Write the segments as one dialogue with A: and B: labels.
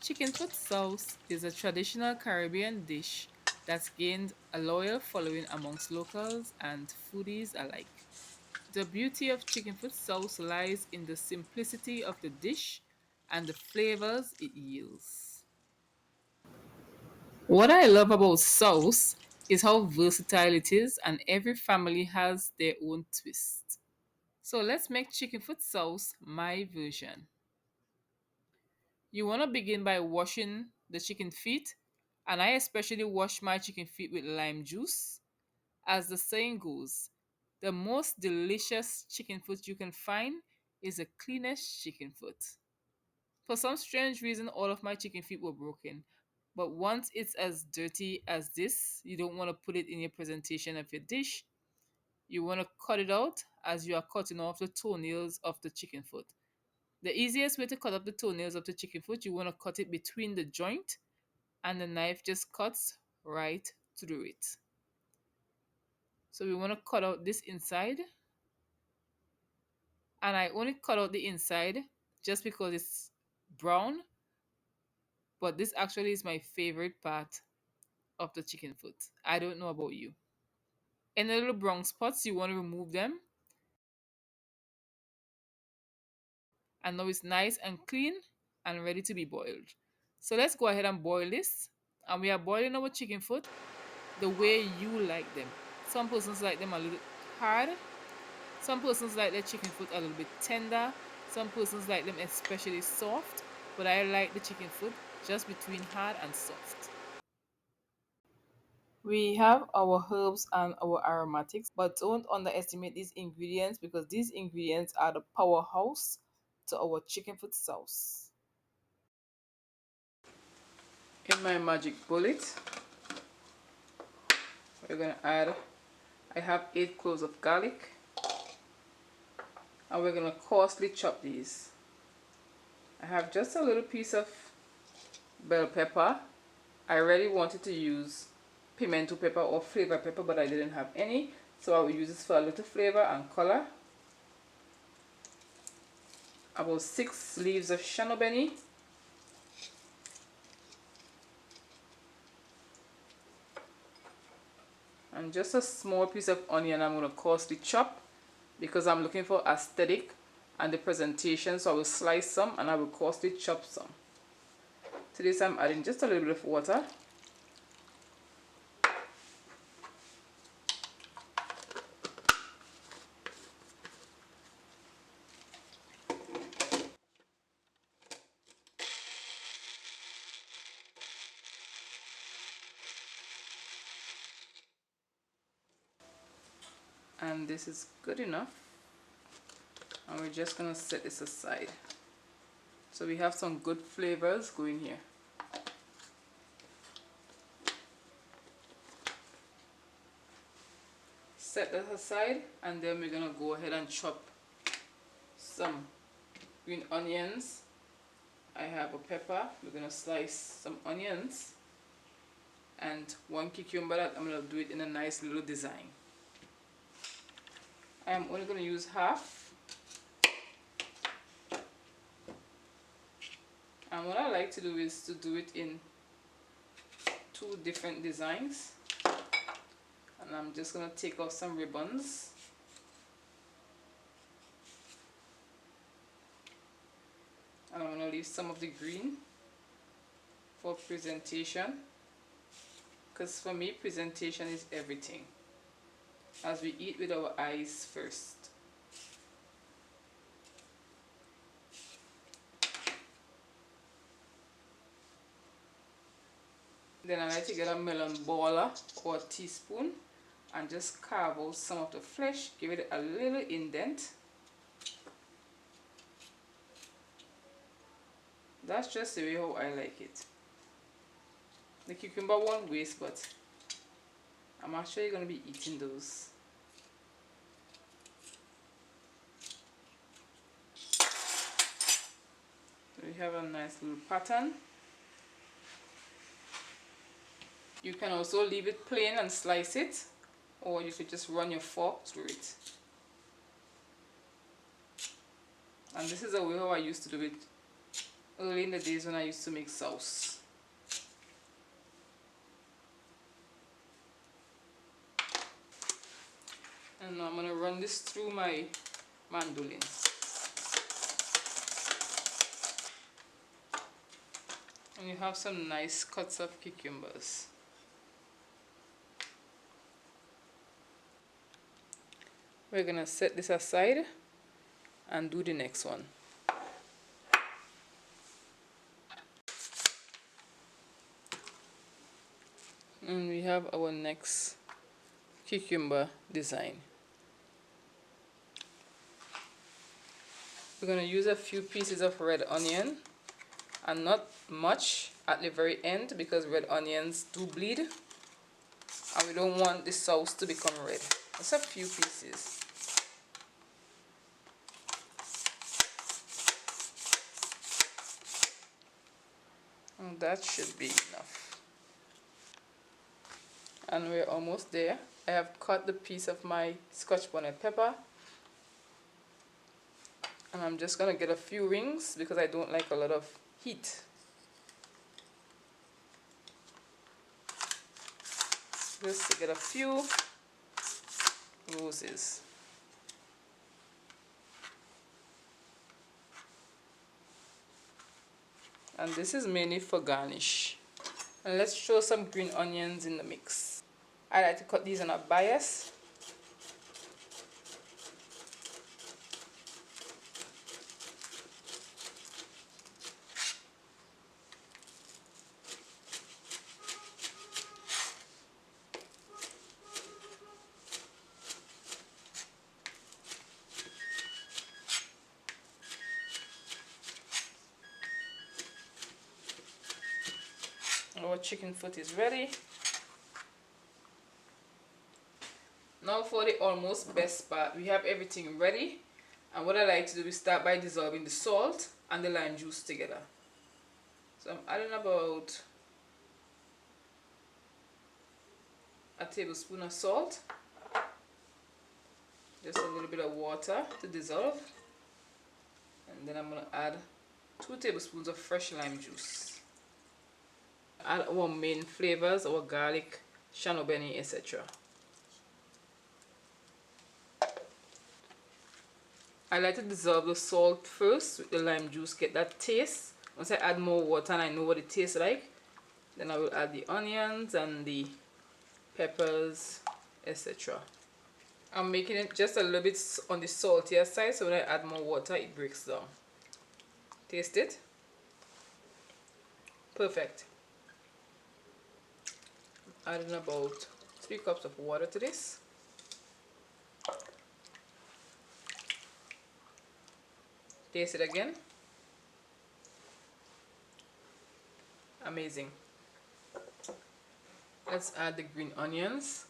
A: Chicken foot sauce is a traditional Caribbean dish that's gained a loyal following amongst locals and foodies alike. The beauty of chicken foot sauce lies in the simplicity of the dish and the flavors it yields. What I love about sauce is how versatile it is, and every family has their own twist. So let's make chicken foot sauce my version. You want to begin by washing the chicken feet, and I especially wash my chicken feet with lime juice. As the saying goes, the most delicious chicken foot you can find is the cleanest chicken foot. For some strange reason, all of my chicken feet were broken. But once it's as dirty as this, you don't want to put it in your presentation of your dish. You want to cut it out as you are cutting off the toenails of the chicken foot. The easiest way to cut up the toenails of the chicken foot, you want to cut it between the joint, and the knife just cuts right through it. So we want to cut out this inside, and I only cut out the inside just because it's brown, but this actually is my favorite part of the chicken foot. I don't know about you. Any little brown spots, you want to remove them, and now it's nice and clean and ready to be boiled. So let's go ahead and boil this. And we are boiling our chicken foot the way you like them. Some persons like them a little hard. Some persons like their chicken foot a little bit tender. Some persons like them especially soft. But I like the chicken foot just between hard and soft. We have our herbs and our aromatics, but don't underestimate these ingredients because these ingredients are the powerhouse to our chicken foot sauce. In my magic bullet, we're going to add, I have 8 cloves of garlic, and we're going to coarsely chop these. I have just a little piece of bell pepper. I really wanted to use pimento pepper or flavor pepper, but I didn't have any, so I will use this for a little flavor and color. About 6 leaves of Beni, and just a small piece of onion I'm going to coarsely chop because I'm looking for aesthetic and the presentation, so I will slice some and I will coarsely chop some. To this I'm adding just a little bit of water. And this is good enough, and we're just going to set this aside. So we have some good flavors going here. Set that aside, and then we're going to go ahead and chop some green onions. I have a pepper. We're going to slice some onions and 1 cucumber that I'm going to do it in a nice little design. I am only going to use half. And what I like to do is to do it in 2 different designs. And I'm just going to take off some ribbons. And I'm going to leave some of the green for presentation. Because for me, presentation is everything. As we eat with our eyes first. Then I like to get a melon baller or a teaspoon and just carve out some of the flesh, give it a little indent. That's just the way how I like it. The cucumber won't waste, but I'm actually going to be eating those. We have a nice little pattern. You can also leave it plain and slice it, or you could just run your fork through it. And this is the way how I used to do it early in the days when I used to make sauce. And now I'm going to run this through my mandolin. And you have some nice cuts of cucumbers. We're going to set this aside and do the next one. And we have our next cucumber design. We're going to use a few pieces of red onion and not much at the very end because red onions do bleed and we don't want the sauce to become red. Just a few pieces. And that should be enough. And we're almost there. I have cut the piece of my Scotch bonnet pepper. And I'm just going to get a few rings because I don't like a lot of heat. Just to get a few roses. And this is mainly for garnish. And let's throw some green onions in the mix. I like to cut these on a bias. Our chicken foot is ready. Now for the almost best part. We have everything ready. And what I like to do is start by dissolving the salt and the lime juice together. So I'm adding about a tablespoon of salt. Just a little bit of water to dissolve. And then I'm going to add 2 tablespoons of fresh lime juice. Add our main flavors, our garlic, Chadon, Beni, etc. I like to dissolve the salt first with the lime juice, get that taste. Once I add more water and I know what it tastes like, then I will add the onions and the peppers, etc. I'm making it just a little bit on the saltier side, so when I add more water, it breaks down. Taste it. Perfect. Adding about 3 cups of water to this. Taste it again. Amazing. Let's add the green onions.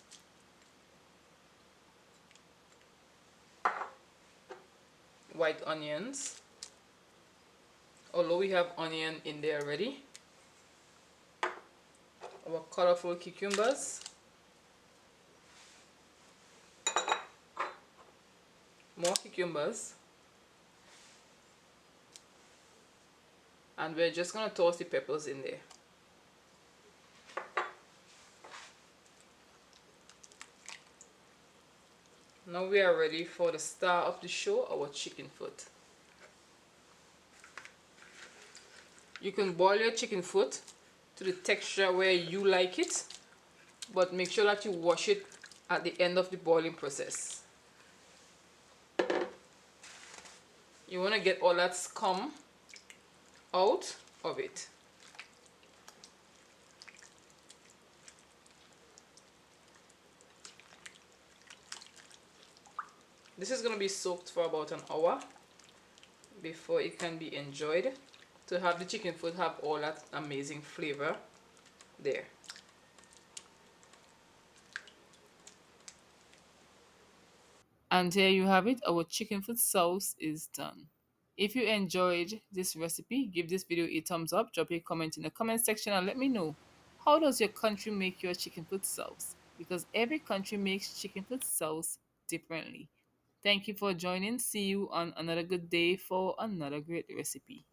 A: White onions. Although we have onion in there already. Our colorful cucumbers. More cucumbers. And we're just going to toss the peppers in there. Now we are ready for the star of the show, our chicken foot. You can boil your chicken foot to the texture where you like it, but make sure that you wash it at the end of the boiling process. You want to get all that scum out of it. This is going to be soaked for about an hour before it can be enjoyed, to have the chicken foot have all that amazing flavor there. And here you have it, our chicken foot sauce is done. If you enjoyed this recipe, give this video a thumbs up, drop a comment in the comment section and let me know, how does your country make your chicken foot sauce? Because every country makes chicken foot sauce differently. Thank you for joining. See you on another good day for another great recipe.